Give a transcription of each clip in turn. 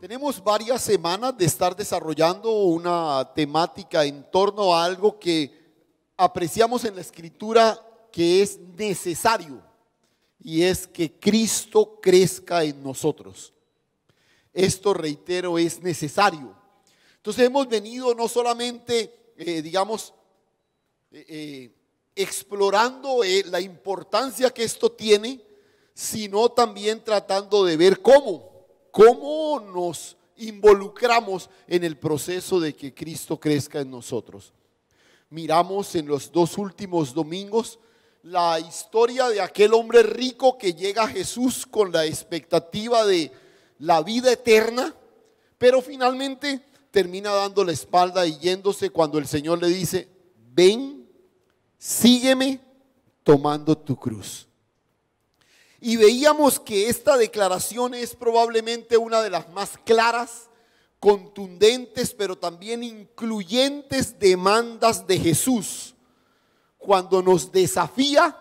Tenemos varias semanas de estar desarrollando una temática en torno a algo que apreciamos en la Escritura que es necesario, y es que Cristo crezca en nosotros. Esto, reitero, es necesario. Entonces hemos venido no solamente, explorando la importancia que esto tiene, sino también tratando de ver cómo nos involucramos en el proceso de que Cristo crezca en nosotros. Miramos en los dos últimos domingos la historia de aquel hombre rico que llega a Jesús con la expectativa de la vida eterna, pero finalmente termina dando la espalda y yéndose cuando el Señor le dice: ven, sígueme tomando tu cruz. Y veíamos que esta declaración es probablemente una de las más claras, contundentes, pero también incluyentes demandas de Jesús, cuando nos desafía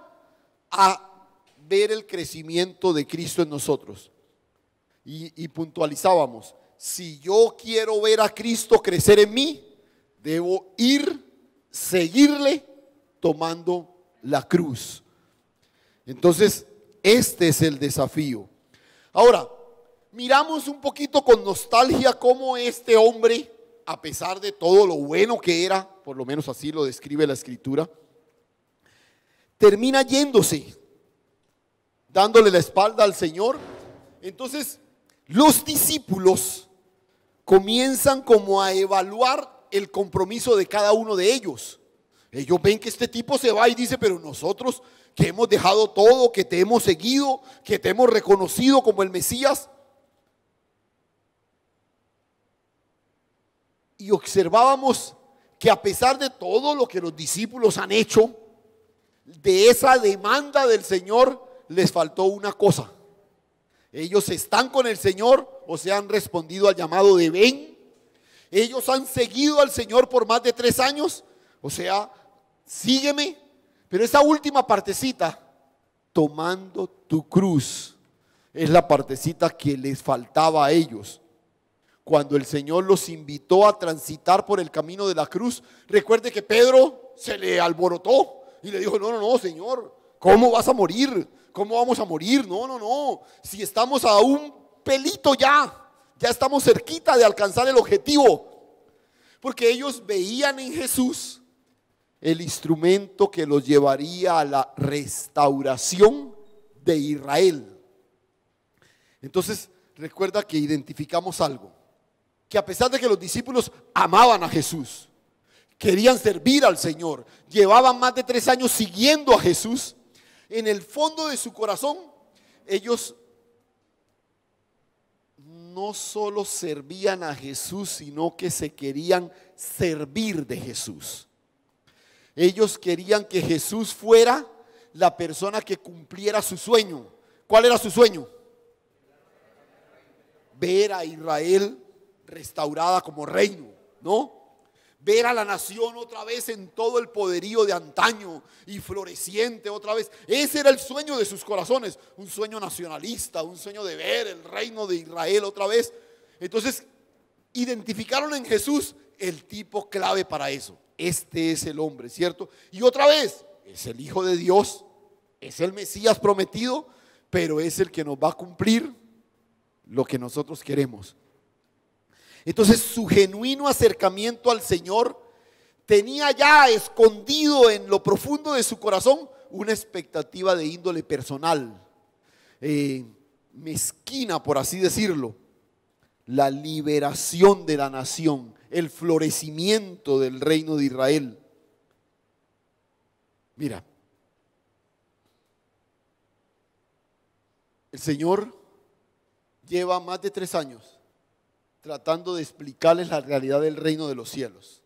a ver el crecimiento de Cristo en nosotros. Y puntualizábamos: si yo quiero ver a Cristo crecer en mí, debo seguirle tomando la cruz. Entonces, este es el desafío. Ahora, miramos un poquito con nostalgia cómo este hombre, a pesar de todo lo bueno que era, por lo menos así lo describe la Escritura, termina yéndose, dándole la espalda al Señor. Entonces, los discípulos comienzan como a evaluar el compromiso de cada uno de ellos. Ellos ven que este tipo se va y dice: pero nosotros que hemos dejado todo, que te hemos seguido, que te hemos reconocido como el Mesías. Y observábamos que a pesar de todo lo que los discípulos han hecho, de esa demanda del Señor, les faltó una cosa. Ellos están con el Señor, o sea, han respondido al llamado de ven. Ellos han seguido al Señor por más de 3 años, o sea, sígueme. Pero esa última partecita, tomando tu cruz, es la partecita que les faltaba a ellos. Cuando el Señor los invitó a transitar por el camino de la cruz, recuerde que Pedro se le alborotó y le dijo: no, Señor, ¿cómo vas a morir? ¿Cómo vamos a morir? No, si estamos a un pelito ya estamos cerquita de alcanzar el objetivo. Porque ellos veían en Jesús el instrumento que los llevaría a la restauración de Israel. Entonces, recuerda que identificamos algo, que a pesar de que los discípulos amaban a Jesús, querían servir al Señor, llevaban más de 3 años siguiendo a Jesús, en el fondo de su corazón, ellos no solo servían a Jesús, sino que se querían servir de Jesús. Ellos querían que Jesús fuera la persona que cumpliera su sueño. ¿Cuál era su sueño? Ver a Israel restaurada como reino, ¿no? Ver a la nación otra vez en todo el poderío de antaño y floreciente otra vez. Ese era el sueño de sus corazones, un sueño nacionalista, un sueño de ver el reino de Israel otra vez. Entonces, identificaron en Jesús el tipo clave para eso. Este es el hombre, ¿cierto? Y otra vez, es el Hijo de Dios, es el Mesías prometido, pero es el que nos va a cumplir lo que nosotros queremos. Entonces, su genuino acercamiento al Señor tenía ya escondido en lo profundo de su corazón una expectativa de índole personal, mezquina, por así decirlo: la liberación de la nación, el florecimiento del reino de Israel. Mira, el Señor lleva más de 3 años tratando de explicarles la realidad del reino de los cielos.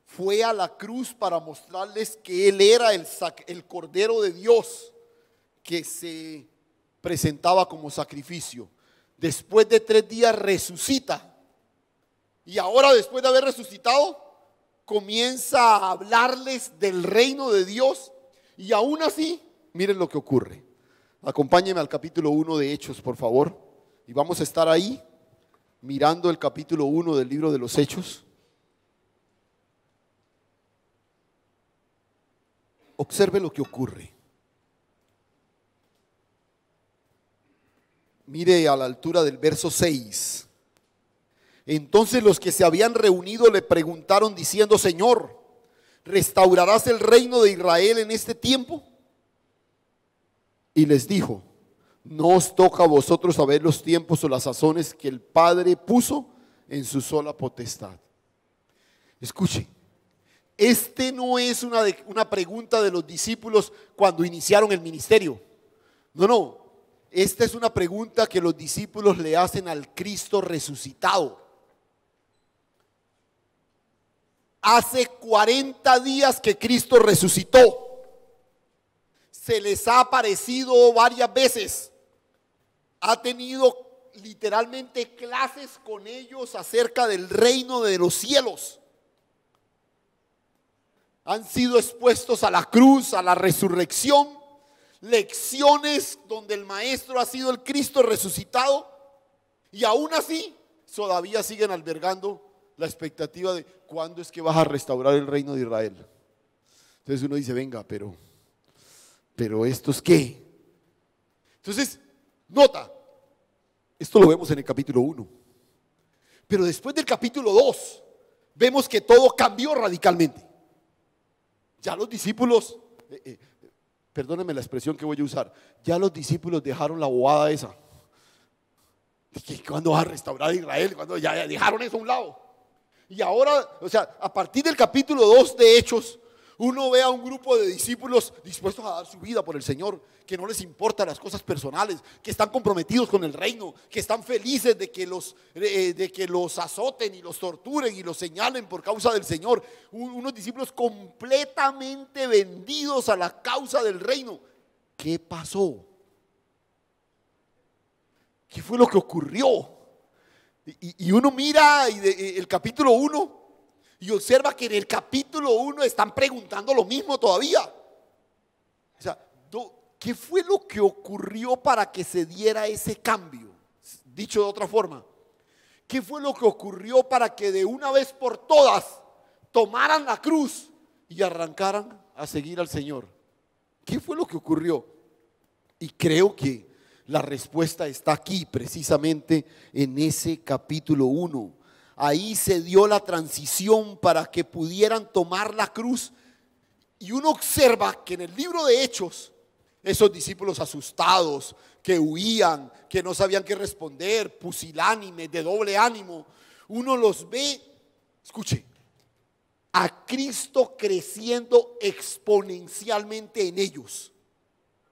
Fue a la cruz para mostrarles que Él era el Cordero de Dios que se presentaba como sacrificio. Después de 3 días resucita. Y ahora, después de haber resucitado, comienza a hablarles del reino de Dios. Y aún así, miren lo que ocurre. Acompáñenme al capítulo 1 de Hechos, por favor. Y vamos a estar ahí mirando el capítulo 1 del libro de los Hechos, observe lo que ocurre. Mire a la altura del verso 6. Entonces los que se habían reunido le preguntaron diciendo: Señor, ¿restaurarás el reino de Israel en este tiempo? Y les dijo: no os toca a vosotros saber los tiempos o las sazones que el Padre puso en su sola potestad. Escuche, este no es una pregunta de los discípulos cuando iniciaron el ministerio. No. Esta es una pregunta que los discípulos le hacen al Cristo resucitado. Hace 40 días que Cristo resucitó. Se les ha aparecido varias veces. Ha tenido literalmente clases con ellos acerca del reino de los cielos. Han sido expuestos a la cruz, a la resurrección. Lecciones donde el maestro ha sido el Cristo resucitado. Y aún así todavía siguen albergando la expectativa de cuándo es que vas a restaurar el reino de Israel. Entonces uno dice: venga, pero ¿estos qué? Entonces, nota, esto lo vemos en el capítulo 1. Pero después del capítulo 2, vemos que todo cambió radicalmente. Ya los discípulos, perdónenme la expresión que voy a usar, ya los discípulos dejaron la bobada esa. ¿Cuándo vas a restaurar a Israel? Cuando ya dejaron eso a un lado. Y ahora, a partir del capítulo 2 de Hechos, uno ve a un grupo de discípulos dispuestos a dar su vida por el Señor, que no les importan las cosas personales, que están comprometidos con el reino, que están felices de que los azoten y los torturen y los señalen por causa del Señor. Unos discípulos completamente vendidos a la causa del reino. ¿Qué pasó? ¿Qué fue lo que ocurrió? Y uno mira el capítulo 1 y observa que en el capítulo 1 están preguntando lo mismo todavía. ¿Qué fue lo que ocurrió para que se diera ese cambio? Dicho de otra forma, ¿qué fue lo que ocurrió para que de una vez por todas tomaran la cruz y arrancaran a seguir al Señor? ¿Qué fue lo que ocurrió? Y creo que la respuesta está aquí, precisamente en ese capítulo 1. Ahí se dio la transición para que pudieran tomar la cruz. Y uno observa que en el libro de Hechos, esos discípulos asustados, que huían, que no sabían qué responder, pusilánimes, de doble ánimo, uno los ve, escuche, a Cristo creciendo exponencialmente en ellos.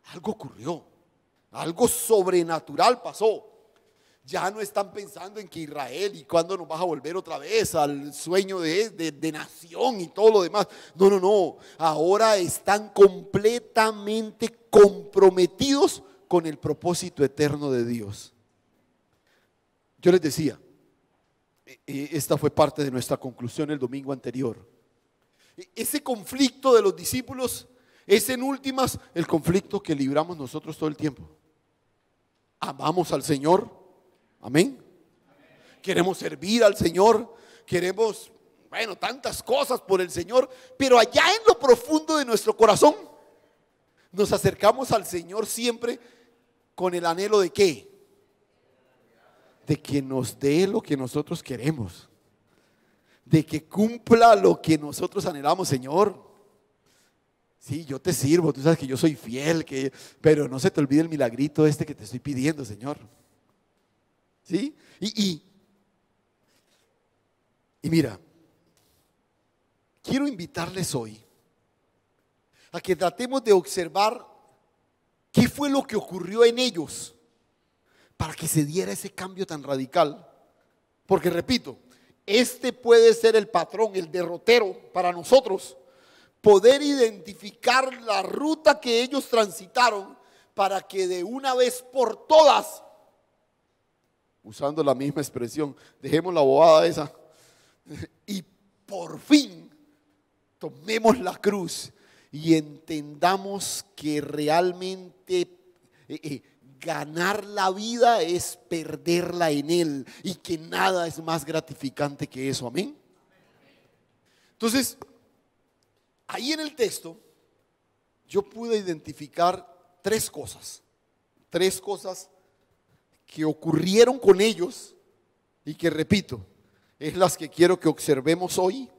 Algo ocurrió, algo sobrenatural pasó. Ya no están pensando en que Israel y cuándo nos vas a volver otra vez al sueño de nación y todo lo demás. No. Ahora están completamente comprometidos con el propósito eterno de Dios. Yo les decía, esta fue parte de nuestra conclusión el domingo anterior. Ese conflicto de los discípulos es en últimas el conflicto que libramos nosotros todo el tiempo. Amamos al Señor. Amén. Queremos servir al Señor, queremos, tantas cosas por el Señor, pero allá en lo profundo de nuestro corazón nos acercamos al Señor siempre con el anhelo de ¿qué? De que nos dé lo que nosotros queremos, de que cumpla lo que nosotros anhelamos. Señor, sí, yo te sirvo, tú sabes que yo soy fiel, pero no se te olvide el milagrito que te estoy pidiendo, Señor. ¿Sí? Y mira, quiero invitarles hoy a que tratemos de observar qué fue lo que ocurrió en ellos para que se diera ese cambio tan radical. Porque repito, este puede ser el patrón, el derrotero para nosotros, poder identificar la ruta que ellos transitaron para que de una vez por todas, usando la misma expresión, dejemos la bobada esa y por fin tomemos la cruz y entendamos que realmente ganar la vida es perderla en Él y que nada es más gratificante que eso. Amén. Entonces, ahí en el texto yo pude identificar tres cosas que ocurrieron con ellos y que, repito, es las que quiero que observemos hoy.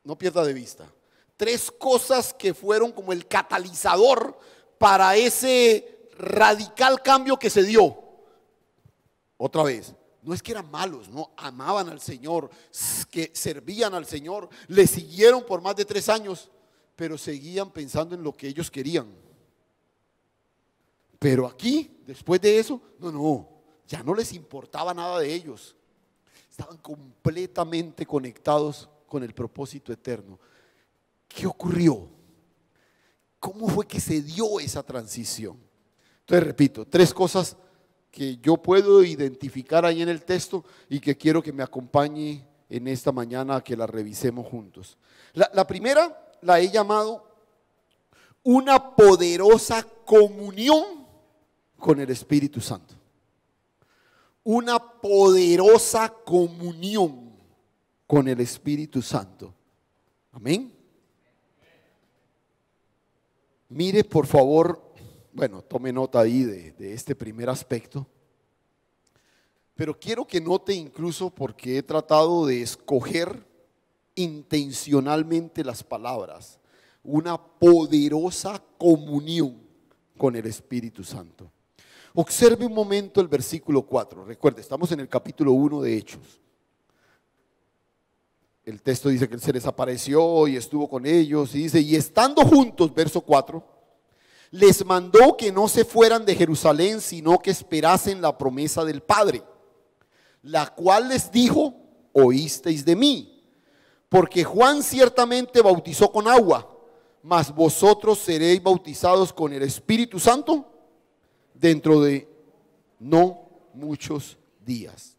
No pierda de vista. Tres cosas que fueron como el catalizador para ese radical cambio que se dio. Otra vez, no es que eran malos, no, amaban al Señor, que servían al Señor, le siguieron por más de 3 años, pero seguían pensando en lo que ellos querían. Pero aquí, después de eso, no, ya no les importaba nada de ellos. Estaban completamente conectados con el propósito eterno. ¿Qué ocurrió? ¿Cómo fue que se dio esa transición? Entonces, repito, 3 cosas que yo puedo identificar ahí en el texto y que quiero que me acompañe en esta mañana a que la revisemos juntos. La primera la he llamado una poderosa comunión con el Espíritu Santo. Una poderosa comunión con el Espíritu Santo. Amén. Mire, por favor, bueno, tome nota ahí de este primer aspecto. Pero quiero que note incluso, porque he tratado de escoger intencionalmente las palabras, una poderosa comunión con el Espíritu Santo. Observe un momento el versículo 4. Recuerde, estamos en el capítulo 1 de Hechos. El texto dice que Él se les apareció y estuvo con ellos. Y dice, y estando juntos, verso 4, les mandó que no se fueran de Jerusalén, sino que esperasen la promesa del Padre, la cual les dijo, oísteis de mí. Porque Juan ciertamente bautizó con agua, mas vosotros seréis bautizados con el Espíritu Santo dentro de no muchos días.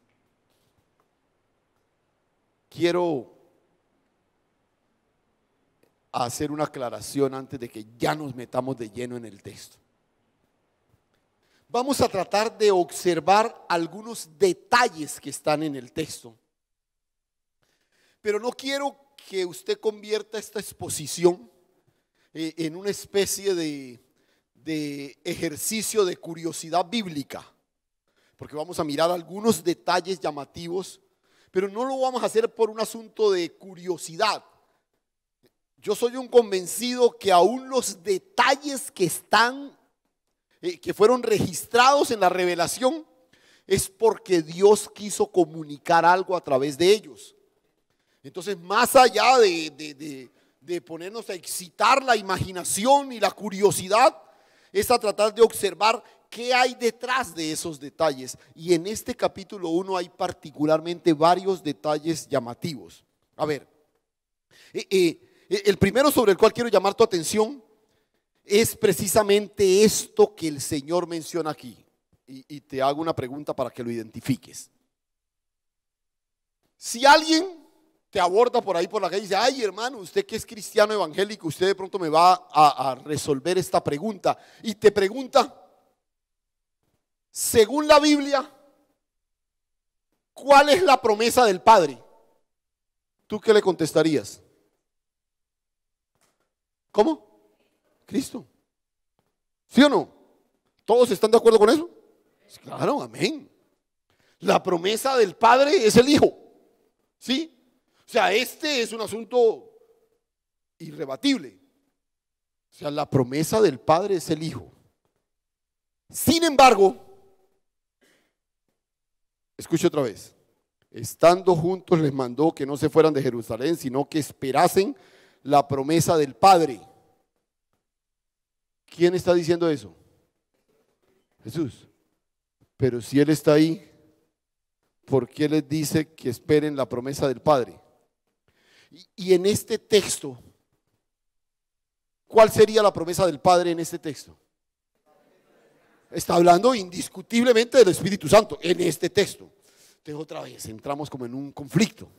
Quiero hacer una aclaración antes de que ya nos metamos de lleno en el texto. Vamos a tratar de observar algunos detalles que están en el texto, pero no quiero que usted convierta esta exposición en una especie de ejercicio de curiosidad bíblica, porque vamos a mirar algunos detalles llamativos, pero no lo vamos a hacer por un asunto de curiosidad. Yo soy un convencido que aún los detalles que están, que fueron registrados en la revelación, es porque Dios quiso comunicar algo a través de ellos. Entonces, más allá de ponernos a excitar la imaginación y la curiosidad, es a tratar de observar qué hay detrás de esos detalles. Y en este capítulo 1 hay particularmente varios detalles llamativos. A ver, el primero sobre el cual quiero llamar tu atención es precisamente esto que el Señor menciona aquí. Y te hago una pregunta para que lo identifiques. Si alguien te aborda por ahí por la calle y dice, ay hermano, usted que es cristiano evangélico, usted de pronto me va a resolver esta pregunta, y te pregunta, según la Biblia, ¿cuál es la promesa del Padre? ¿Tú qué le contestarías? ¿Cómo? Cristo. ¿Sí o no? ¿Todos están de acuerdo con eso? Claro, amén. La promesa del Padre es el Hijo. ¿Sí? O sea, este es un asunto irrebatible. O sea, la promesa del Padre es el Hijo. Sin embargo, escuche otra vez. Estando juntos les mandó que no se fueran de Jerusalén, sino que esperasen la promesa del Padre. ¿Quién está diciendo eso? Jesús. Pero si Él está ahí, ¿por qué les dice que esperen la promesa del Padre? Y en este texto, ¿cuál sería la promesa del Padre en este texto? Está hablando indiscutiblemente del Espíritu Santo en este texto. Entonces otra vez entramos como en un conflicto.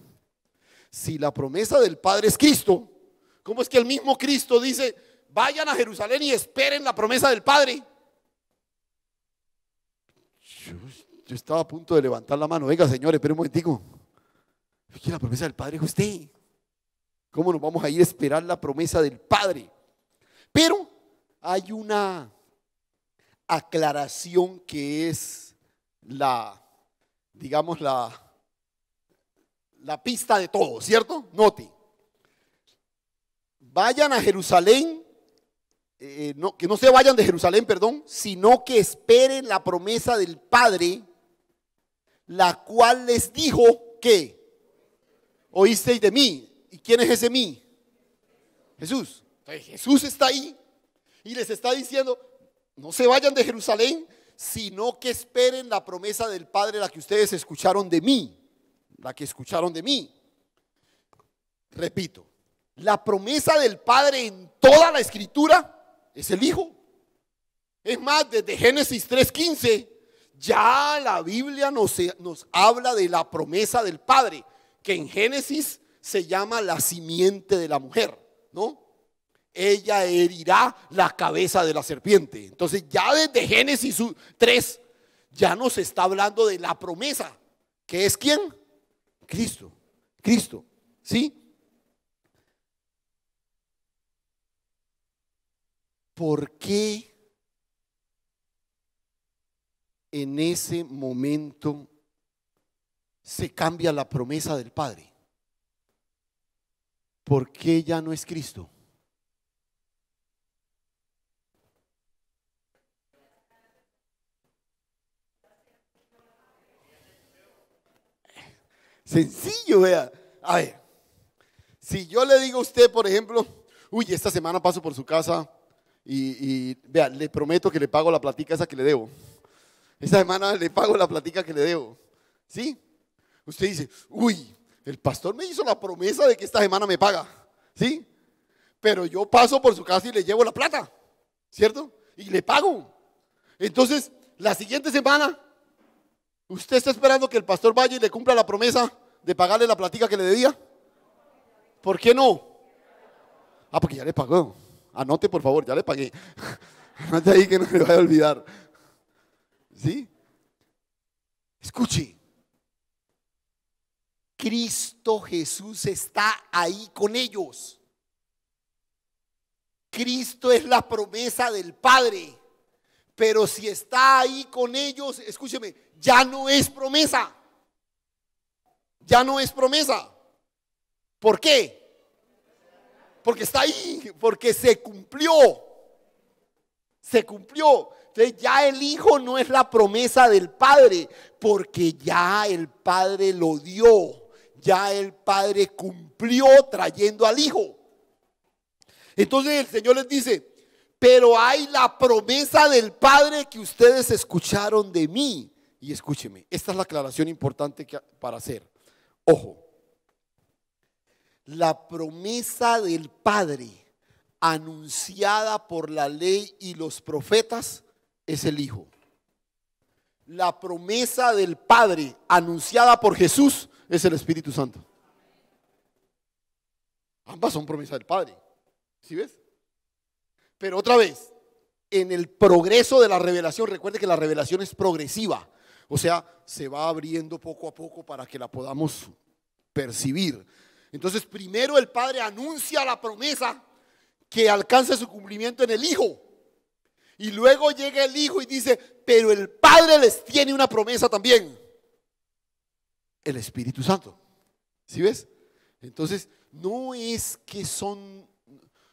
Si la promesa del Padre es Cristo, ¿cómo es que el mismo Cristo dice, vayan a Jerusalén y esperen la promesa del Padre? Yo estaba a punto de levantar la mano. Venga, señores, espere un momentico. Es que la promesa del Padre es usted. ¿Cómo nos vamos a ir a esperar la promesa del Padre? Pero hay una aclaración que es digamos, la pista de todo, ¿cierto? Note. Vayan a Jerusalén, que no se vayan de Jerusalén, perdón, sino que esperen la promesa del Padre, la cual les dijo que oísteis de mí. ¿Y quién es ese mí? Jesús. Entonces, Jesús está ahí y les está diciendo, no se vayan de Jerusalén, sino que esperen la promesa del Padre, la que ustedes escucharon de mí, la que escucharon de mí. Repito, la promesa del Padre en toda la Escritura es el Hijo. Es más, desde Génesis 3:15, ya la Biblia nos habla de la promesa del Padre, que en Génesis se llama la simiente de la mujer, ¿no? Ella herirá la cabeza de la serpiente. Entonces ya desde Génesis 3 ya nos está hablando de la promesa, que es ¿quién? Cristo, ¿sí? ¿Por qué en ese momento se cambia la promesa del Padre? ¿Por qué ya no es Cristo? Sencillo, vea. A ver, si yo le digo a usted, por ejemplo, uy, esta semana paso por su casa y vea, le prometo que le pago la platica esa que le debo. Esta semana le pago la platica que le debo. ¿Sí? Usted dice, uy, el pastor me hizo la promesa de que esta semana me paga. ¿Sí? Pero yo paso por su casa y le llevo la plata. ¿Cierto? Y le pago. Entonces, la siguiente semana, ¿usted está esperando que el pastor vaya y le cumpla la promesa de pagarle la platica que le debía? ¿Por qué no? Ah, porque ya le pagó. Anote, por favor, ya le pagué. Anote ahí que no me vaya a olvidar. ¿Sí? Escuche. Cristo Jesús está ahí con ellos. Cristo es la promesa del Padre. Pero si está ahí con ellos, escúcheme, ya no es promesa. Ya no es promesa. ¿Por qué? Porque está ahí, porque se cumplió. Se cumplió. Entonces ya el Hijo no es la promesa del Padre, porque ya el Padre lo dio. Ya el Padre cumplió trayendo al Hijo. Entonces el Señor les dice, pero hay la promesa del Padre que ustedes escucharon de mí. Y escúcheme, esta es la aclaración importante para hacer. Ojo, la promesa del Padre anunciada por la ley y los profetas es el Hijo. La promesa del Padre anunciada por Jesús es el Espíritu Santo. Ambas son promesas del Padre. ¿Sí ves? Pero otra vez, en el progreso de la revelación, recuerde que la revelación es progresiva. O sea, se va abriendo poco a poco para que la podamos percibir. Entonces, primero el Padre anuncia la promesa que alcance su cumplimiento en el Hijo. Y luego llega el Hijo y dice, pero el Padre les tiene una promesa también. El Espíritu Santo. ¿Sí ves? Entonces, no es que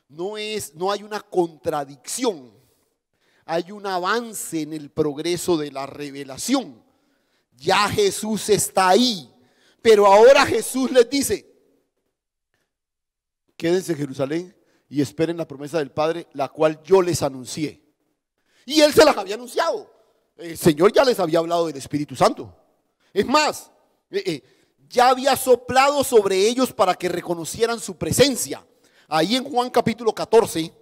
no hay una contradicción. Hay un avance en el progreso de la revelación. Ya Jesús está ahí. Pero ahora Jesús les dice, quédense en Jerusalén y esperen la promesa del Padre, la cual yo les anuncié. Y Él se las había anunciado. El Señor ya les había hablado del Espíritu Santo. Es más, ya había soplado sobre ellos para que reconocieran su presencia. Ahí en Juan capítulo 14,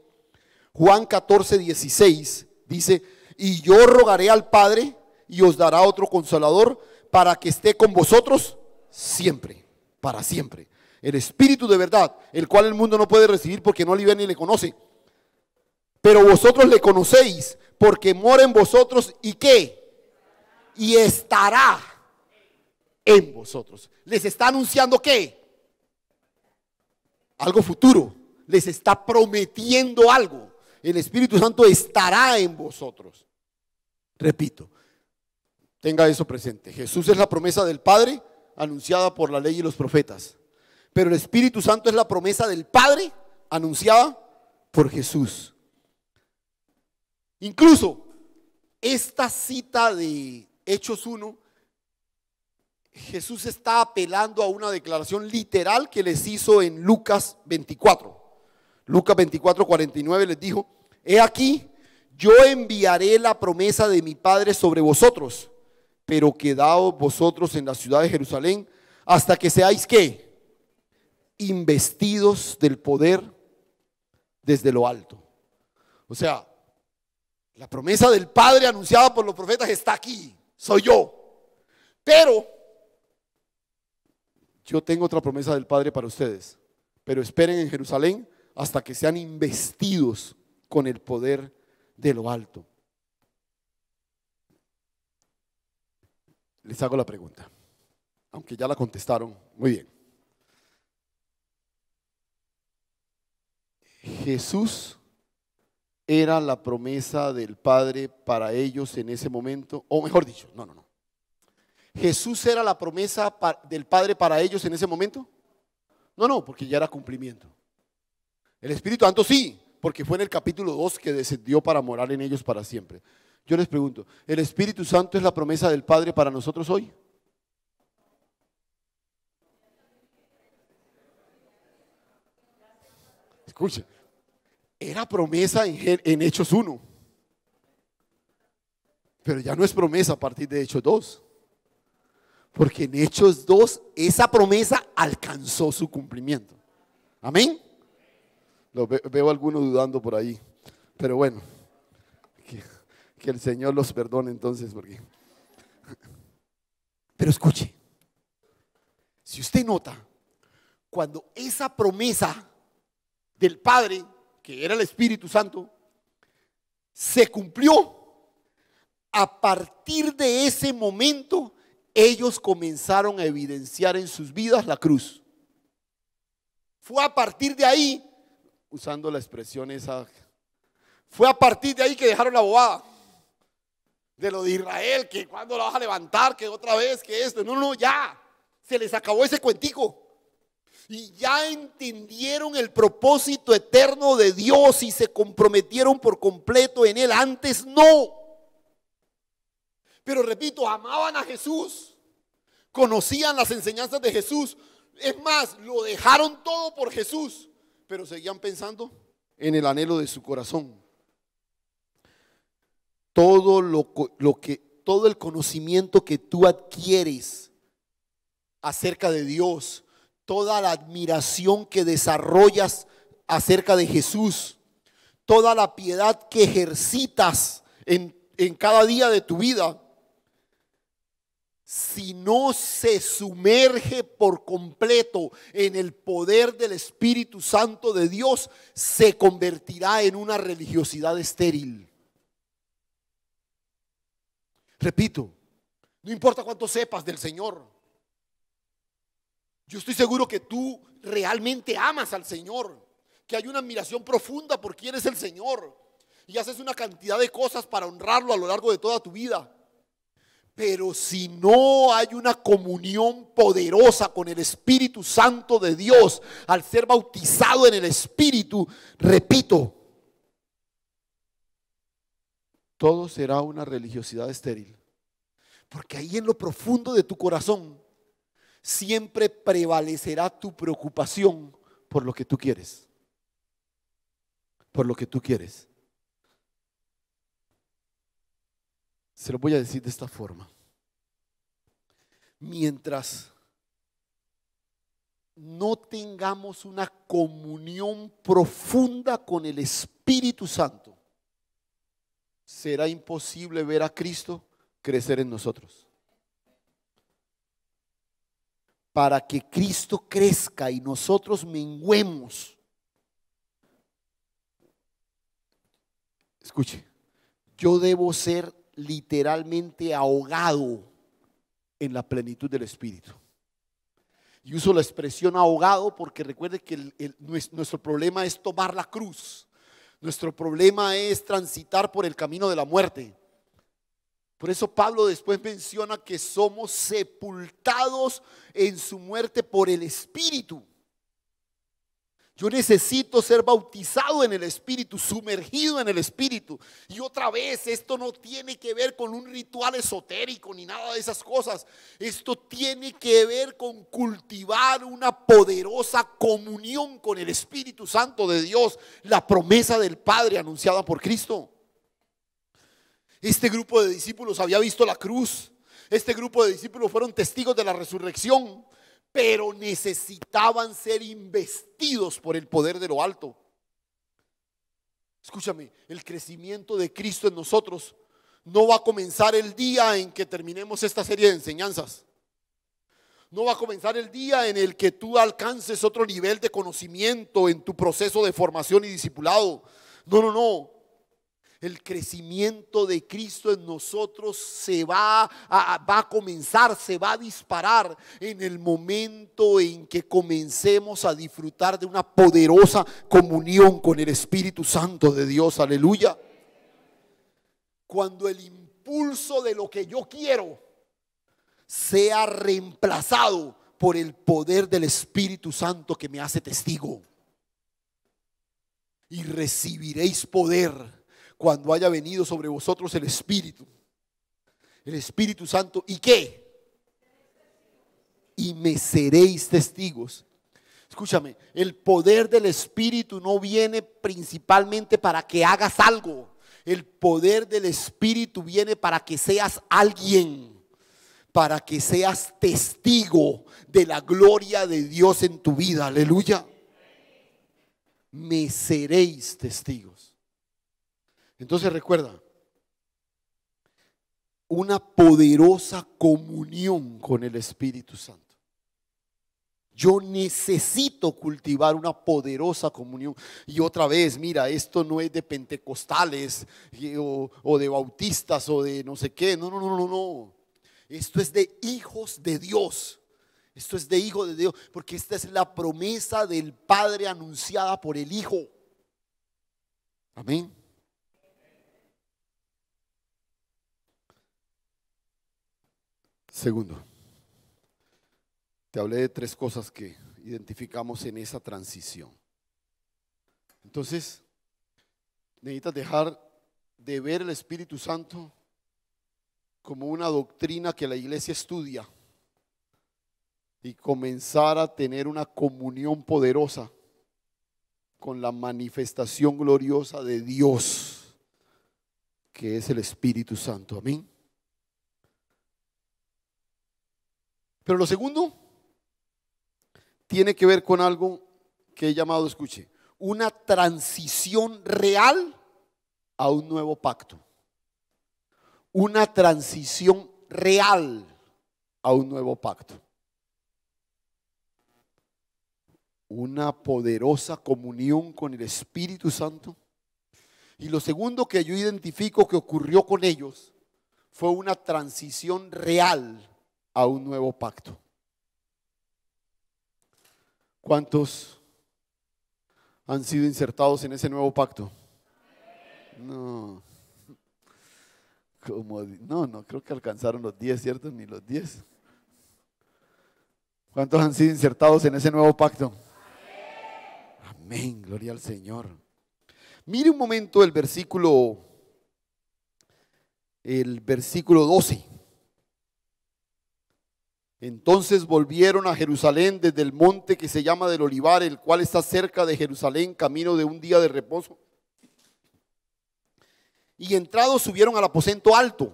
Juan 14, 16, dice, y yo rogaré al Padre y os dará otro consolador para que esté con vosotros siempre, para siempre. El Espíritu de verdad, el cual el mundo no puede recibir porque no le ve ni le conoce. Pero vosotros le conocéis porque mora en vosotros y ¿qué? y estará en vosotros. Les está anunciando ¿qué? Algo futuro. Les está prometiendo algo. El Espíritu Santo estará en vosotros. Repito, tenga eso presente. Jesús es la promesa del Padre anunciada por la ley y los profetas. Pero el Espíritu Santo es la promesa del Padre anunciada por Jesús. Incluso esta cita de Hechos 1, Jesús está apelando a una declaración literal que les hizo en Lucas 24. Lucas 24, 49 les dijo: he aquí, yo enviaré la promesa de mi Padre sobre vosotros, pero quedaos vosotros en la ciudad de Jerusalén hasta que seáis ¿qué? Investidos del poder desde lo alto. O sea, la promesa del Padre anunciada por los profetas está aquí, soy yo. Pero yo tengo otra promesa del Padre para ustedes. Pero esperen en Jerusalén hasta que sean investidos con el poder de lo alto. Les hago la pregunta, aunque ya la contestaron muy bien. Jesús era la promesa del Padre para ellos en ese momento, o mejor dicho, no. Jesús era la promesa del Padre para ellos en ese momento. No, porque ya era cumplimiento. El Espíritu Santo sí, porque fue en el capítulo 2 que descendió para morar en ellos para siempre. Yo les pregunto, ¿el Espíritu Santo es la promesa del Padre para nosotros hoy? Escuche, era promesa en Hechos 1, pero ya no es promesa a partir de Hechos 2, porque en Hechos 2 esa promesa alcanzó su cumplimiento. Amén. Veo a algunos dudando por ahí, pero bueno, que el Señor los perdone entonces, porque... Pero escuche, si usted nota, cuando esa promesa del Padre, que era el Espíritu Santo, se cumplió, a partir de ese momento ellos comenzaron a evidenciar en sus vidas la cruz. Fue a partir de ahí, usando la expresión esa, fue a partir de ahí que dejaron la bobada de lo de Israel, que cuando la vas a levantar, que otra vez, que esto. No, ya se les acabó ese cuentico. Y ya entendieron el propósito eterno de Dios y se comprometieron por completo en Él. Antes no. Pero repito, amaban a Jesús, conocían las enseñanzas de Jesús. Es más, lo dejaron todo por Jesús, pero seguían pensando en el anhelo de su corazón. Todo el conocimiento que tú adquieres acerca de Dios, toda la admiración que desarrollas acerca de Jesús, toda la piedad que ejercitas en cada día de tu vida, si no se sumerge por completo en el poder del Espíritu Santo de Dios, se convertirá en una religiosidad estéril. Repito, no importa cuánto sepas del Señor. Yo estoy seguro que tú realmente amas al Señor, que hay una admiración profunda por quién es el Señor y haces una cantidad de cosas para honrarlo a lo largo de toda tu vida. Pero si no hay una comunión poderosa con el Espíritu Santo de Dios, al ser bautizado en el Espíritu, repito, todo será una religiosidad estéril. Porque ahí en lo profundo de tu corazón siempre prevalecerá tu preocupación por lo que tú quieres. Por lo que tú quieres. Se lo voy a decir de esta forma. Mientras no tengamos una comunión profunda con el Espíritu Santo, será imposible ver a Cristo crecer en nosotros. Para que Cristo crezca y nosotros menguemos. Escuche, yo debo ser literalmente ahogado en la plenitud del Espíritu. Y uso la expresión ahogado porque recuerde que nuestro problema es tomar la cruz. Nuestro problema es transitar por el camino de la muerte. Por eso Pablo después menciona que somos sepultados en su muerte por el Espíritu. Yo necesito ser bautizado en el Espíritu, sumergido en el Espíritu. Y otra vez, esto no tiene que ver con un ritual esotérico ni nada de esas cosas. Esto tiene que ver con cultivar una poderosa comunión con el Espíritu Santo de Dios, la promesa del Padre anunciada por Cristo. Este grupo de discípulos había visto la cruz. Este grupo de discípulos fueron testigos de la resurrección, pero necesitaban ser investidos por el poder de lo alto. Escúchame, el crecimiento de Cristo en nosotros no va a comenzar el día en que terminemos esta serie de enseñanzas. No va a comenzar el día en el que tú alcances otro nivel de conocimiento en tu proceso de formación y discipulado. No. El crecimiento de Cristo en nosotros va a comenzar, se va a disparar en el momento en que comencemos a disfrutar de una poderosa comunión con el Espíritu Santo de Dios. Aleluya. Cuando el impulso de lo que yo quiero sea reemplazado por el poder del Espíritu Santo que me hace testigo. Y recibiréis poder cuando haya venido sobre vosotros el Espíritu Santo. ¿Y qué? Y me seréis testigos. Escúchame, el poder del Espíritu no viene principalmente para que hagas algo. El poder del Espíritu viene para que seas alguien, para que seas testigo de la gloria de Dios en tu vida. Aleluya. Me seréis testigos. Entonces recuerda, una poderosa comunión con el Espíritu Santo. Yo necesito cultivar una poderosa comunión. Y otra vez, mira, esto no es de pentecostales o de bautistas o de no sé qué. No. Esto es de hijos de Dios. Esto es de hijos de Dios, porque esta es la promesa del Padre anunciada por el Hijo. Amén. Segundo, te hablé de 3 cosas que identificamos en esa transición. Entonces, necesitas dejar de ver el Espíritu Santo como una doctrina que la iglesia estudia y comenzar a tener una comunión poderosa con la manifestación gloriosa de Dios, que es el Espíritu Santo. Amén. Pero lo segundo tiene que ver con algo que he llamado, escuche, una transición real a un nuevo pacto. Una transición real a un nuevo pacto. Una poderosa comunión con el Espíritu Santo. Y lo segundo que yo identifico que ocurrió con ellos fue una transición real a un nuevo pacto. ¿Cuántos han sido insertados en ese nuevo pacto? No, no creo que alcanzaron los 10, ¿cierto? Ni los 10. ¿Cuántos han sido insertados en ese nuevo pacto? Amén, gloria al Señor. Mire un momento el versículo 12. Entonces volvieron a Jerusalén desde el monte que se llama del Olivar, el cual está cerca de Jerusalén, camino de un día de reposo. Y entrados subieron al aposento alto,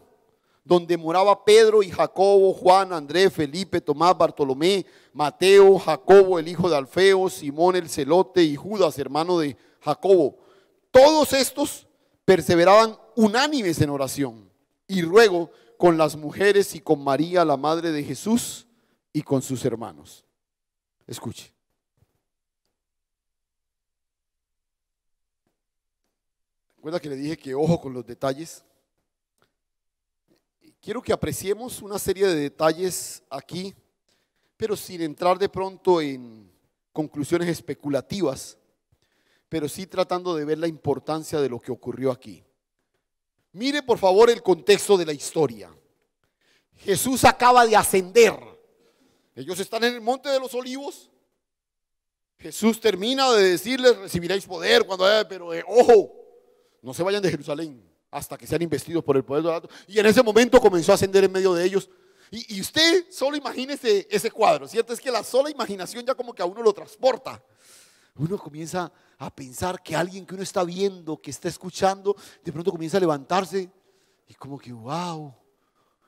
donde moraba Pedro y Jacobo, Juan, Andrés, Felipe, Tomás, Bartolomé, Mateo, Jacobo, el hijo de Alfeo, Simón el celote y Judas, hermano de Jacobo. Todos estos perseveraban unánimes en oración y ruego con las mujeres y con María, la madre de Jesús, y con sus hermanos. Escuche. ¿Recuerda que le dije que ojo con los detalles? quiero que apreciemos una serie de detalles aquí, pero sin entrar de pronto en conclusiones especulativas, pero sí tratando de ver la importancia de lo que ocurrió aquí. Mire por favor el contexto de la historia. Jesús acaba de ascender. Ellos están en el monte de los olivos. Jesús termina de decirles: recibiréis poder cuando haya, pero ojo, no se vayan de Jerusalén hasta que sean investidos por el poder del alto. Y en ese momento comenzó a ascender en medio de ellos. Y usted solo imagínese ese cuadro, ¿cierto? Es que la sola imaginación ya como que a uno lo transporta. Uno comienza a pensar que alguien que uno está viendo, que está escuchando, de pronto comienza a levantarse y como que wow.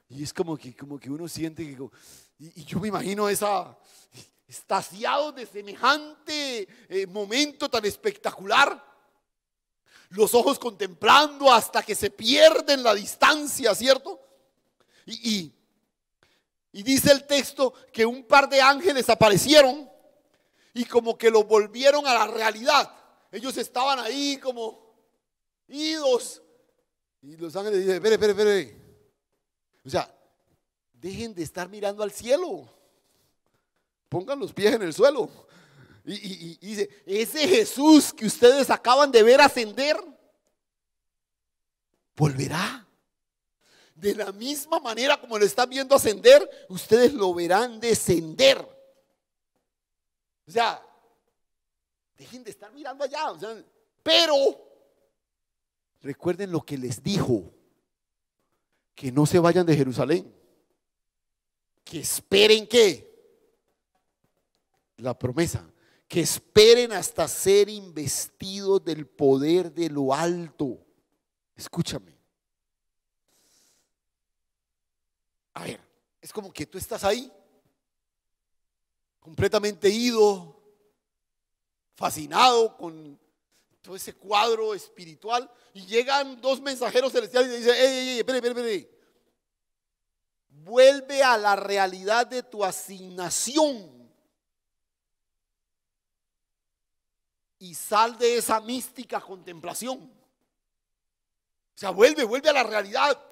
Y es como que uno siente que, y yo me imagino extasiado de semejante momento tan espectacular. Los ojos contemplando hasta que se pierden la distancia, ¿cierto? Y dice el texto que un par de ángeles aparecieron y como que lo volvieron a la realidad. Ellos estaban ahí como idos. Y los ángeles dicen: espere. O sea, dejen de estar mirando al cielo. Pongan los pies en el suelo. Y dice: ese Jesús que ustedes acaban de ver ascender, volverá. De la misma manera como lo están viendo ascender, ustedes lo verán descender. O sea, dejen de estar mirando allá. O sea, pero recuerden lo que les dijo: que no se vayan de Jerusalén, que esperen la promesa, que esperen hasta ser investidos del poder de lo alto. Escúchame. A ver, es como que tú estás ahí, completamente ido, fascinado con todo ese cuadro espiritual, y llegan dos mensajeros celestiales y te dicen: ey, espere. Vuelve a la realidad de tu asignación y sal de esa mística contemplación. O sea, vuelve a la realidad.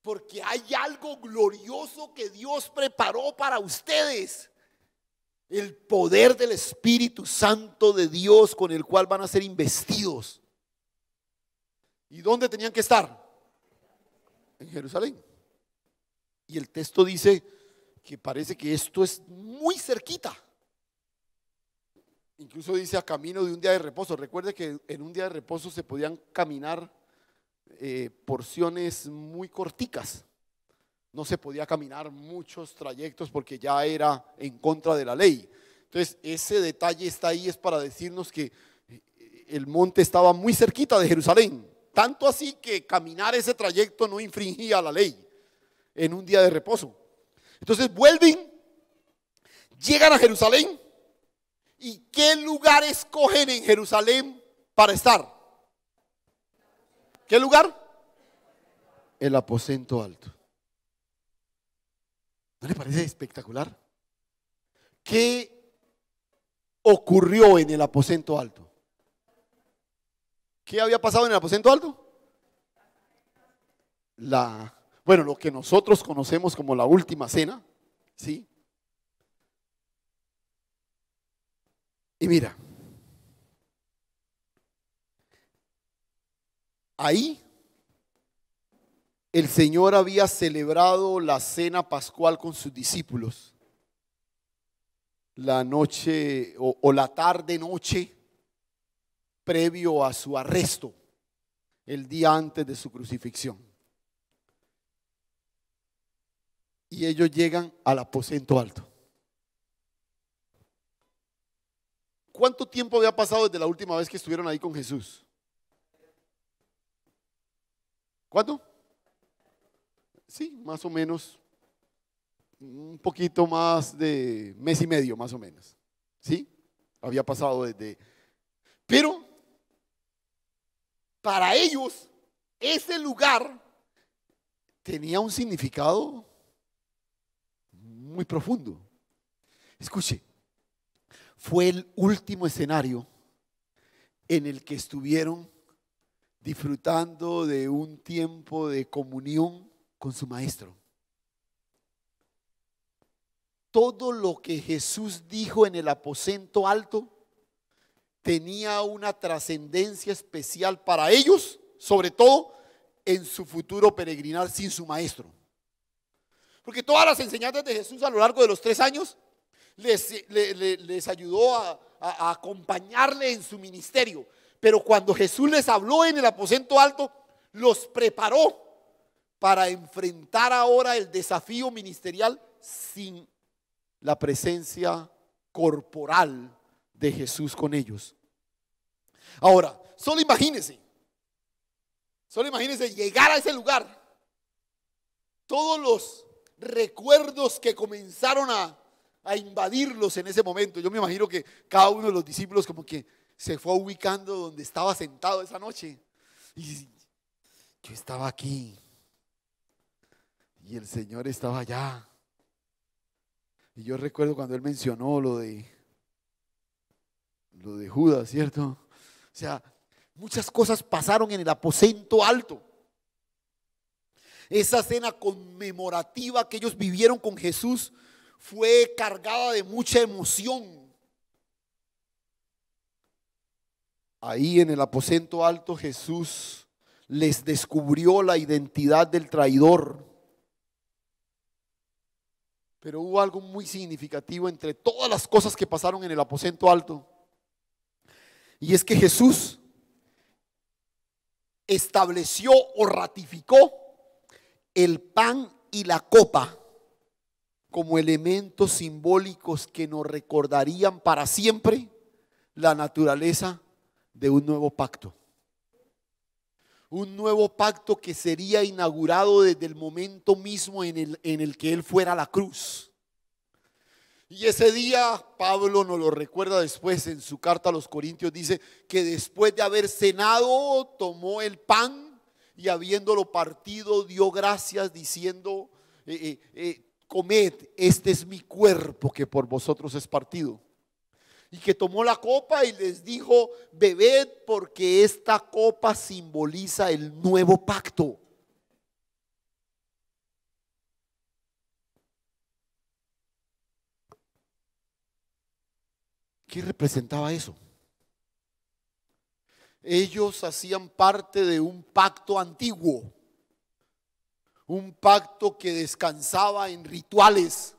Porque hay algo glorioso que Dios preparó para ustedes. El poder del Espíritu Santo de Dios con el cual van a ser investidos. ¿Y dónde tenían que estar? En Jerusalén. Y el texto dice que parece que esto es muy cerquita. Incluso dice: a camino de un día de reposo. Recuerde que en un día de reposo se podían caminar porciones muy corticas. No se podía caminar muchos trayectos porque ya era en contra de la ley. Entonces ese detalle está ahí, es para decirnos que el monte estaba muy cerquita de Jerusalén, tanto así que caminar ese trayecto no infringía la ley en un día de reposo. Entonces vuelven, llegan a Jerusalén. ¿Y qué lugar escogen en Jerusalén para estar? ¿Qué lugar? El aposento alto. ¿No le parece espectacular? ¿Qué ocurrió en el aposento alto? ¿Qué había pasado en el aposento alto? Lo que nosotros conocemos como la última cena, ¿sí? Y mira, ahí el Señor había celebrado la cena pascual con sus discípulos. La noche o la tarde noche previo a su arresto, el día antes de su crucifixión. Y ellos llegan al aposento alto. ¿Cuánto tiempo había pasado desde la última vez que estuvieron ahí con Jesús? ¿Cuánto? Sí, más o menos, un poquito más de mes y medio, más o menos. ¿Sí? Había pasado desde... Pero para ellos ese lugar tenía un significado muy profundo. Escuche, fue el último escenario en el que estuvieron disfrutando de un tiempo de comunión con su maestro. Todo lo que Jesús dijo en el aposento alto tenía una trascendencia especial para ellos, sobre todo en su futuro peregrinar sin su maestro. Porque todas las enseñanzas de Jesús a lo largo de los 3 años les ayudó a acompañarle en su ministerio. Pero cuando Jesús les habló en el aposento alto, los preparó para enfrentar ahora el desafío ministerial sin la presencia corporal de Jesús con ellos. Ahora, solo imagínense llegar a ese lugar. Todos los recuerdos que comenzaron a invadirlos en ese momento. Yo me imagino que cada uno de los discípulos como que se fue ubicando donde estaba sentado esa noche. Y yo estaba aquí y el Señor estaba allá. Y yo recuerdo cuando Él mencionó lo de Judas, ¿cierto? O sea, muchas cosas pasaron en el aposento alto. Esa cena conmemorativa que ellos vivieron con Jesús fue cargada de mucha emoción. Ahí en el aposento alto Jesús les descubrió la identidad del traidor. Pero hubo algo muy significativo entre todas las cosas que pasaron en el aposento alto. Y es que Jesús estableció o ratificó el pan y la copa como elementos simbólicos que nos recordarían para siempre la naturaleza de un nuevo pacto. Un nuevo pacto que sería inaugurado desde el momento mismo en el que Él fuera a la cruz. Y ese día Pablo nos lo recuerda después en su carta a los Corintios. Dice que después de haber cenado tomó el pan y habiéndolo partido dio gracias diciendo comed, este es mi cuerpo que por vosotros es partido. Y que tomó la copa y les dijo, bebed porque esta copa simboliza el nuevo pacto. ¿Qué representaba eso? Ellos hacían parte de un pacto antiguo, un pacto que descansaba en rituales,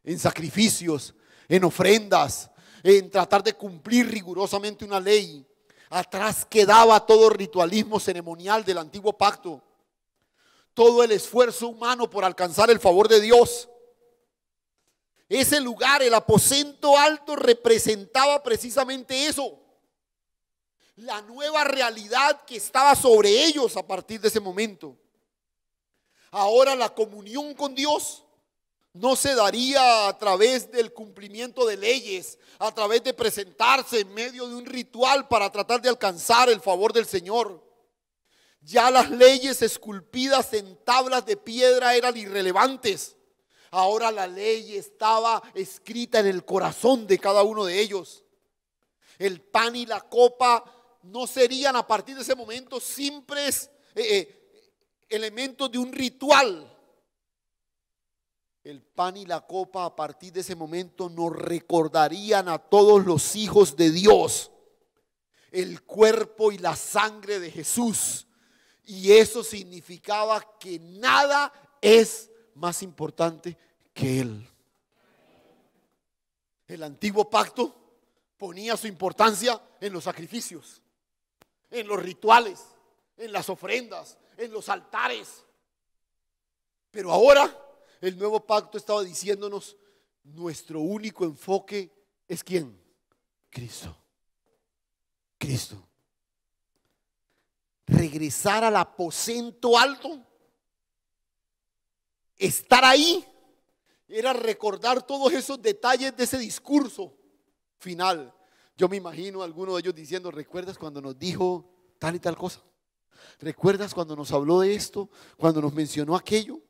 en sacrificios, en ofrendas, en tratar de cumplir rigurosamente una ley. Atrás quedaba todo ritualismo ceremonial del antiguo pacto, todo el esfuerzo humano por alcanzar el favor de Dios. Ese lugar, el aposento alto, representaba precisamente eso, la nueva realidad que estaba sobre ellos a partir de ese momento. Ahora la comunión con Dios no se daría a través del cumplimiento de leyes, a través de presentarse en medio de un ritual para tratar de alcanzar el favor del Señor. Ya las leyes esculpidas en tablas de piedra eran irrelevantes. Ahora la ley estaba escrita en el corazón de cada uno de ellos. El pan y la copa no serían a partir de ese momento simples elementos de un ritual. El pan y la copa a partir de ese momento nos recordarían a todos los hijos de Dios el cuerpo y la sangre de Jesús. Y eso significaba que nada es más importante que Él. El antiguo pacto ponía su importancia en los sacrificios, en los rituales, en las ofrendas, en los altares. Pero ahora el nuevo pacto estaba diciéndonos, nuestro único enfoque es ¿quién? Cristo. Cristo. Regresar al aposento alto, estar ahí, era recordar todos esos detalles de ese discurso final. Yo me imagino a alguno de ellos diciendo, ¿recuerdas cuando nos dijo tal y tal cosa? ¿Recuerdas cuando nos habló de esto? Cuando nos mencionó aquello.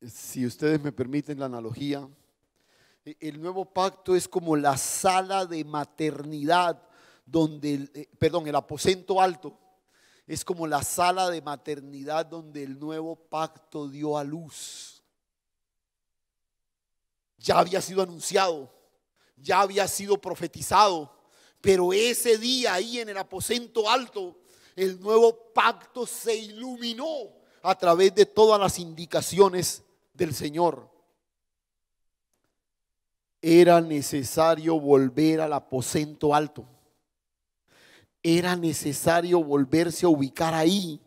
Si ustedes me permiten la analogía, el nuevo pacto es como la sala de maternidad donde, el aposento alto Es como la sala de maternidad donde el nuevo pacto dio a luz. Ya había sido anunciado, ya había sido profetizado, pero ese día ahí en el aposento alto, el nuevo pacto se iluminó a través de todas las indicaciones del Señor. Era necesario volver al aposento alto. Era necesario volverse a ubicar ahí.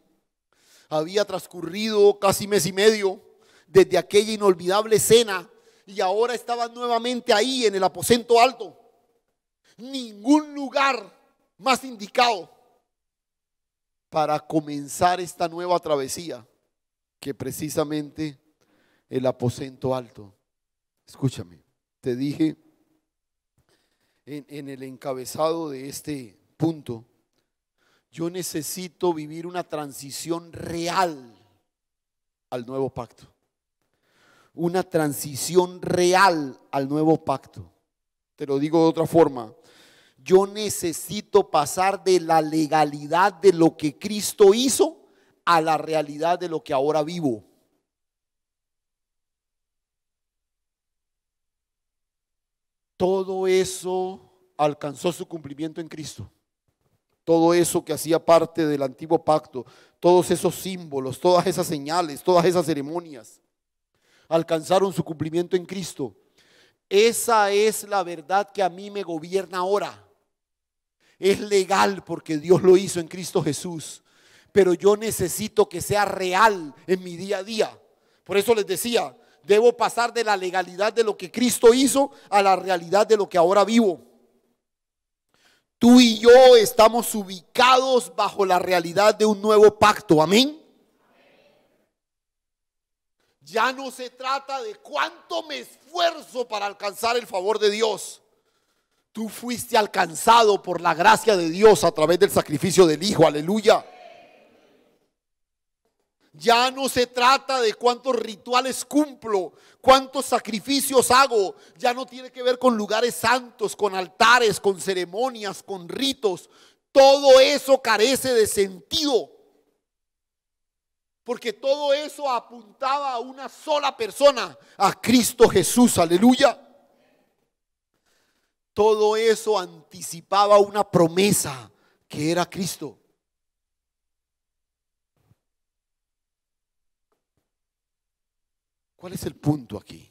Había transcurrido casi mes y medio desde aquella inolvidable cena y ahora estaban nuevamente ahí en el aposento alto. Ningún lugar más indicado para comenzar esta nueva travesía que precisamente el aposento alto. Escúchame, te dije en el encabezado de este punto, yo necesito vivir una transición real al nuevo pacto. Una transición real al nuevo pacto. Te lo digo de otra forma. Yo necesito pasar de la legalidad de lo que Cristo hizo a la realidad de lo que ahora vivo. Todo eso alcanzó su cumplimiento en Cristo. Todo eso que hacía parte del antiguo pacto, todos esos símbolos, todas esas señales, todas esas ceremonias, alcanzaron su cumplimiento en Cristo. Esa es la verdad que a mí me gobierna ahora. Es legal porque Dios lo hizo en Cristo Jesús, pero yo necesito que sea real en mi día a día. Por eso les decía, debo pasar de la legalidad de lo que Cristo hizo a la realidad de lo que ahora vivo. Tú y yo estamos ubicados bajo la realidad de un nuevo pacto. Amén. Ya no se trata de cuánto me esfuerzo para alcanzar el favor de Dios. Tú fuiste alcanzado por la gracia de Dios a través del sacrificio del Hijo. Aleluya. Ya no se trata de cuántos rituales cumplo, cuántos sacrificios hago. Ya no tiene que ver con lugares santos, con altares, con ceremonias, con ritos. Todo eso carece de sentido. Porque todo eso apuntaba a una sola persona, a Cristo Jesús. Aleluya. Todo eso anticipaba una promesa que era Cristo. ¿Cuál es el punto aquí?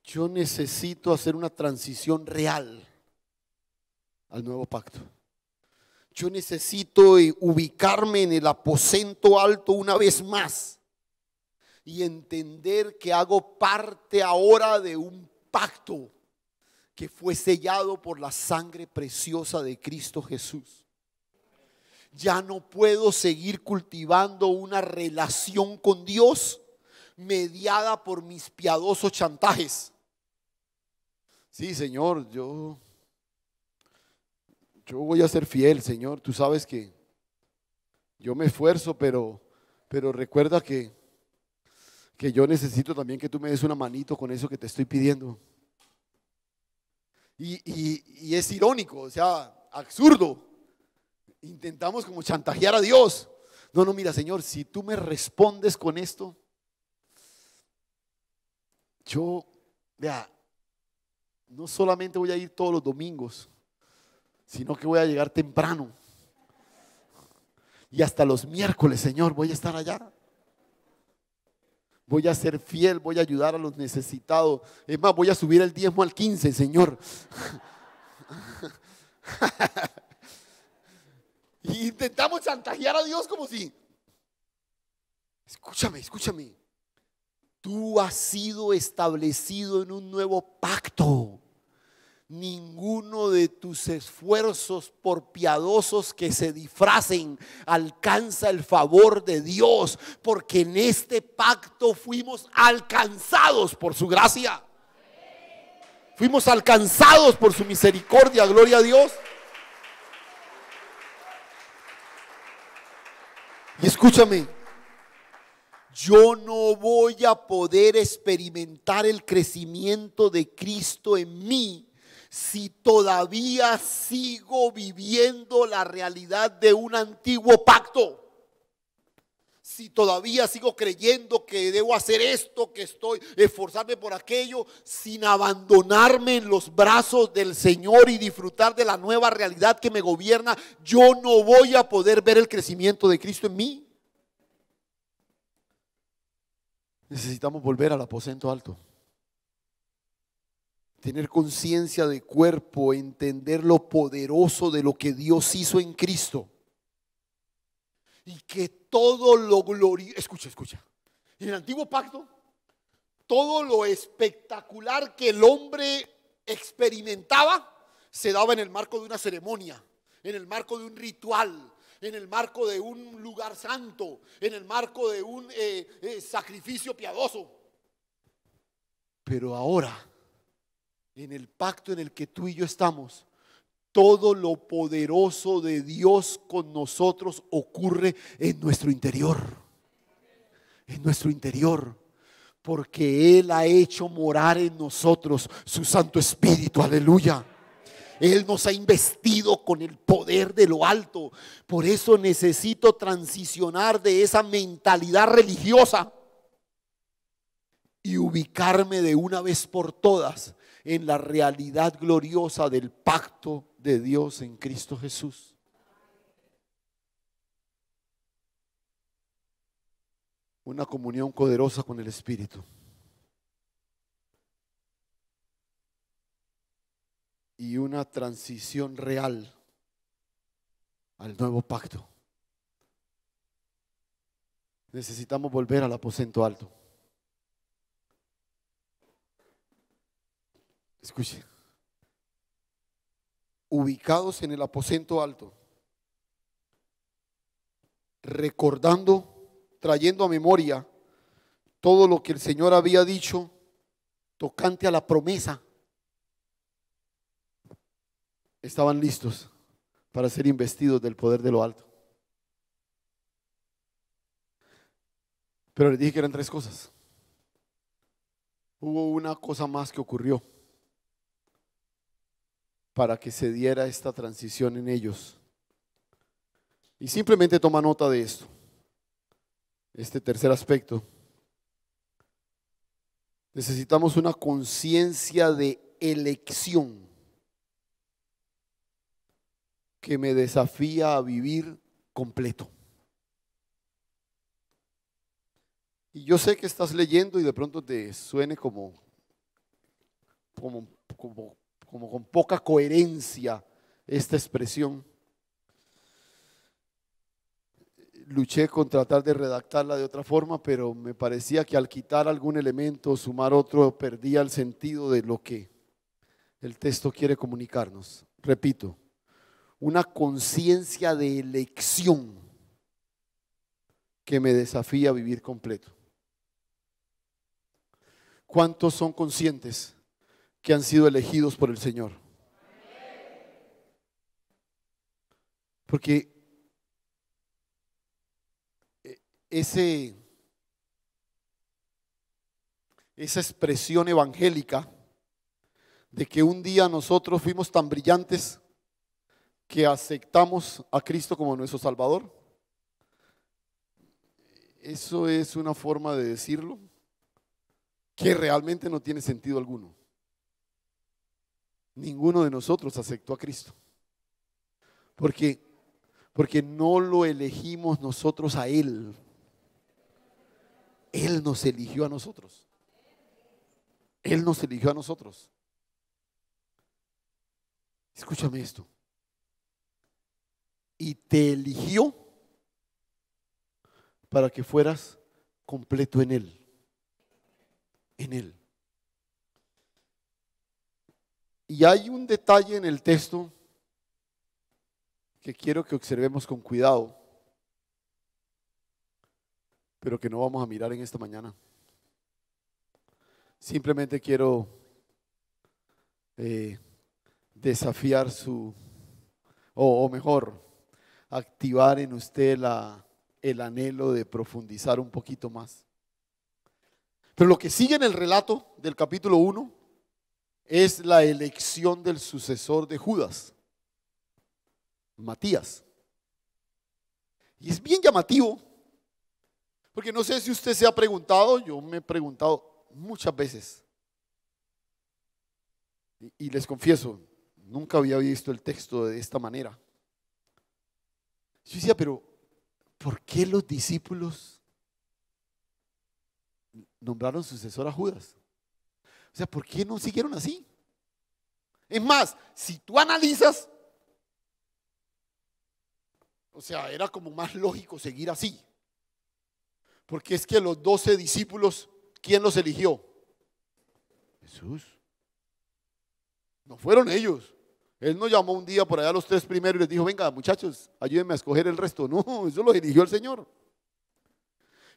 Yo necesito hacer una transición real al nuevo pacto. Yo necesito ubicarme en el aposento alto una vez más y entender que hago parte ahora de un pacto que fue sellado por la sangre preciosa de Cristo Jesús. Ya no puedo seguir cultivando una relación con Dios mediada por mis piadosos chantajes. Sí, Señor, yo voy a ser fiel, Señor. Tú sabes que yo me esfuerzo, pero recuerda que yo necesito también que tú me des una manito con eso que te estoy pidiendo. Y es irónico, o sea, absurdo. Intentamos como chantajear a Dios. No, mira, Señor, si tú me respondes con esto, yo, vea, no solamente voy a ir todos los domingos, sino que voy a llegar temprano. Y hasta los miércoles, Señor, voy a estar allá. Voy a ser fiel, voy a ayudar a los necesitados. Es más, voy a subir el diezmo al 15, Señor. Y intentamos chantajear a Dios como si, escúchame, tú has sido establecido en un nuevo pacto. Ninguno de tus esfuerzos, por piadosos que se disfracen, alcanza el favor de Dios, porque en este pacto fuimos alcanzados por su gracia. Fuimos alcanzados por su misericordia, gloria a Dios. Y escúchame, yo no voy a poder experimentar el crecimiento de Cristo en mí si todavía sigo viviendo la realidad de un antiguo pacto. Si todavía sigo creyendo que debo hacer esto, que estoy esforzarme por aquello, sin abandonarme en los brazos del Señor y disfrutar de la nueva realidad que me gobierna, yo no voy a poder ver el crecimiento de Cristo en mí. Necesitamos volver al aposento alto. Tener conciencia de cuerpo, entender lo poderoso de lo que Dios hizo en Cristo. Y que todo lo glorioso, escucha, en el antiguo pacto, todo lo espectacular que el hombre experimentaba se daba en el marco de una ceremonia, en el marco de un ritual, en el marco de un lugar santo, en el marco de un sacrificio piadoso. Pero ahora, en el pacto en el que tú y yo estamos, todo lo poderoso de Dios con nosotros ocurre en nuestro interior. En nuestro interior. Porque Él ha hecho morar en nosotros su Santo Espíritu. Aleluya. Él nos ha investido con el poder de lo alto. Por eso necesito transicionar de esa mentalidad religiosa y ubicarme de una vez por todas en la realidad gloriosa del pacto de Dios en Cristo Jesús. Una comunión poderosa con el Espíritu. Y una transición real al nuevo pacto. Necesitamos volver al aposento alto. Escuche. Ubicados en el aposento alto, recordando, trayendo a memoria todo lo que el Señor había dicho tocante a la promesa, estaban listos para ser investidos del poder de lo alto. Pero les dije que eran 3 cosas. Hubo una cosa más que ocurrió para que se diera esta transición en ellos. Y simplemente toma nota de esto. Este tercer aspecto. Necesitamos una conciencia de elección que me desafía a vivir completo. Y yo sé que estás leyendo y de pronto te suene como con poca coherencia esta expresión. Luché con tratar de redactarla de otra forma, pero me parecía que al quitar algún elemento, sumar otro, perdía el sentido de lo que el texto quiere comunicarnos. Repito, una conciencia de elección que me desafía a vivir completo. ¿Cuántos son conscientes que han sido elegidos por el Señor? Porque esa expresión evangélica de que un día nosotros fuimos tan brillantes que aceptamos a Cristo como nuestro Salvador, eso es una forma de decirlo que realmente no tiene sentido alguno. Ninguno de nosotros aceptó a Cristo. Porque no lo elegimos nosotros a Él. Él nos eligió a nosotros. Él nos eligió a nosotros. Escúchame esto. Y te eligió para que fueras completo en Él. En Él. Y hay un detalle en el texto que quiero que observemos con cuidado, pero que no vamos a mirar en esta mañana. Simplemente quiero desafiar o mejor, activar en usted el anhelo de profundizar un poquito más. Pero lo que sigue en el relato del capítulo 1 es la elección del sucesor de Judas, Matías. Y es bien llamativo, porque no sé si usted se ha preguntado, yo me he preguntado muchas veces, y les confieso, nunca había visto el texto de esta manera. Yo decía, pero ¿por qué los discípulos nombraron sucesor a Judas? O sea, ¿por qué no siguieron así? Es más, si tú analizas, o sea, era como más lógico seguir así. Porque es que los 12 discípulos, ¿quién los eligió? Jesús. No fueron ellos. Él no llamó un día por allá a los 3 primeros y les dijo, venga muchachos, ayúdenme a escoger el resto. No, eso lo eligió el Señor.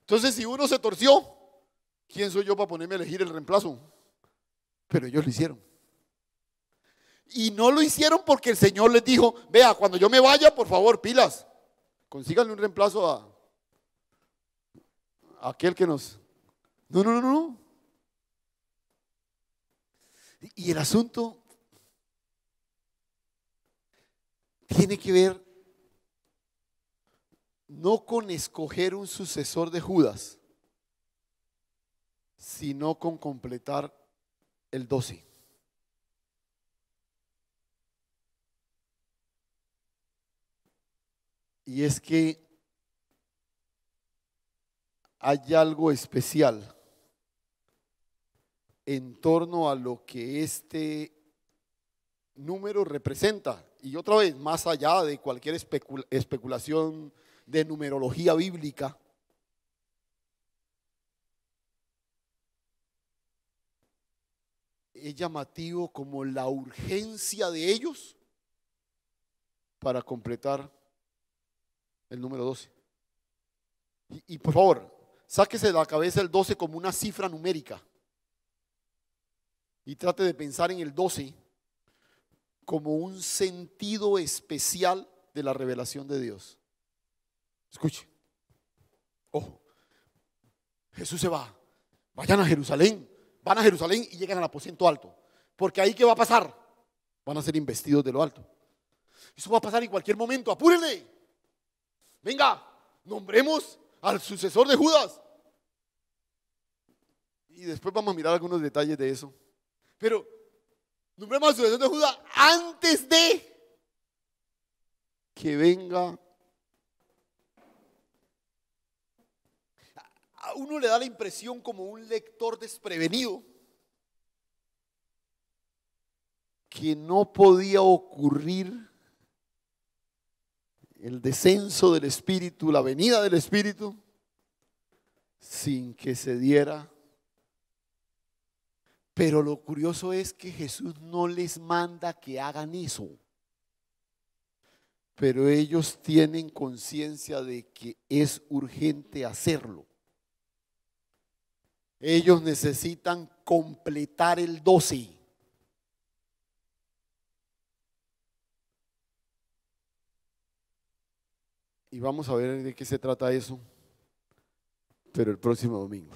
Entonces, si uno se torció, ¿quién soy yo para ponerme a elegir el reemplazo? Pero ellos lo hicieron. Y no lo hicieron porque el Señor les dijo, vea, cuando yo me vaya, por favor, pilas, consíganle un reemplazo a aquel que nos... No, no, no, no. Y el asunto tiene que ver no con escoger un sucesor de Judas, sino con completar el 12. Y es que hay algo especial en torno a lo que este número representa. Y otra vez, más allá de cualquier especulación de numerología bíblica, es llamativo como la urgencia de ellos para completar el número 12. Y por favor, sáquese de la cabeza el 12 como una cifra numérica y trate de pensar en el 12 como un sentido especial de la revelación de Dios. Escuche, ojo, Jesús se va, vayan a Jerusalén, van a Jerusalén y llegan al aposento alto, porque ahí ¿qué va a pasar? Van a ser investidos de lo alto. Eso va a pasar en cualquier momento, apúrenle. Venga, nombremos al sucesor de Judas. Y después vamos a mirar algunos detalles de eso. Pero nombremos al sucesor de Judas antes de que venga. A uno le da la impresión como un lector desprevenido que no podía ocurrir el descenso del Espíritu, la venida del Espíritu, sin que se diera. Pero lo curioso es que Jesús no les manda que hagan eso. Pero ellos tienen conciencia de que es urgente hacerlo. Ellos necesitan completar el 12. Y vamos a ver de qué se trata eso, pero el próximo domingo.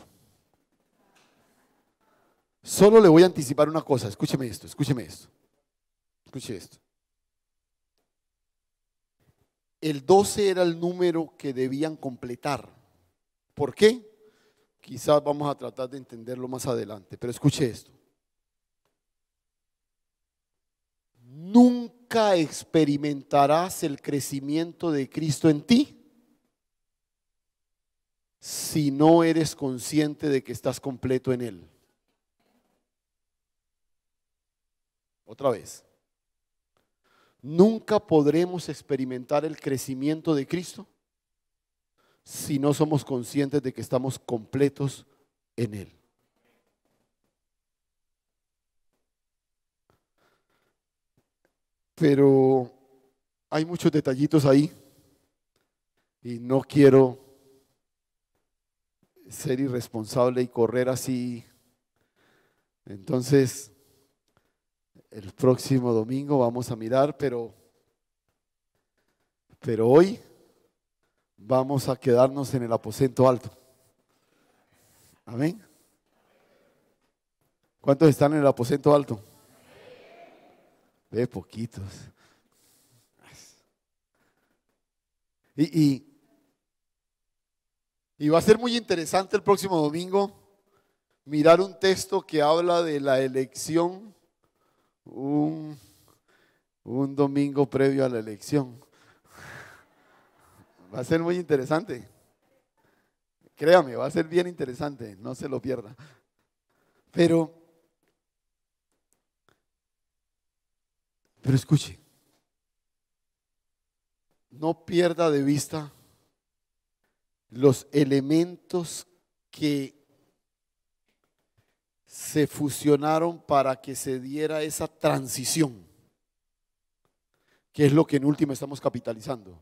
Solo le voy a anticipar una cosa, escúcheme esto, escúcheme esto. Escuche esto. El 12 era el número que debían completar. ¿Por qué? Quizás vamos a tratar de entenderlo más adelante, pero escuche esto. Nunca experimentarás el crecimiento de Cristo en ti si no eres consciente de que estás completo en Él. Otra vez. Nunca podremos experimentar el crecimiento de Cristo si no somos conscientes de que estamos completos en Él. Pero hay muchos detallitos ahí y no quiero ser irresponsable y correr así. Entonces, el próximo domingo vamos a mirar, pero hoy vamos a quedarnos en el aposento alto. Amén. ¿Cuántos están en el aposento alto? Ve poquitos. Y, y va a ser muy interesante el próximo domingo mirar un texto que habla de la elección, un domingo previo a la elección. Va a ser muy interesante. Créame, va a ser bien interesante, no se lo pierda. Pero escuche, no pierda de vista los elementos que se fusionaron para que se diera esa transición, que es lo que en último estamos capitalizando.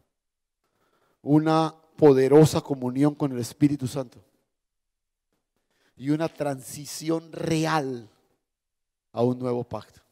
Una poderosa comunión con el Espíritu Santo y una transición real a un nuevo pacto.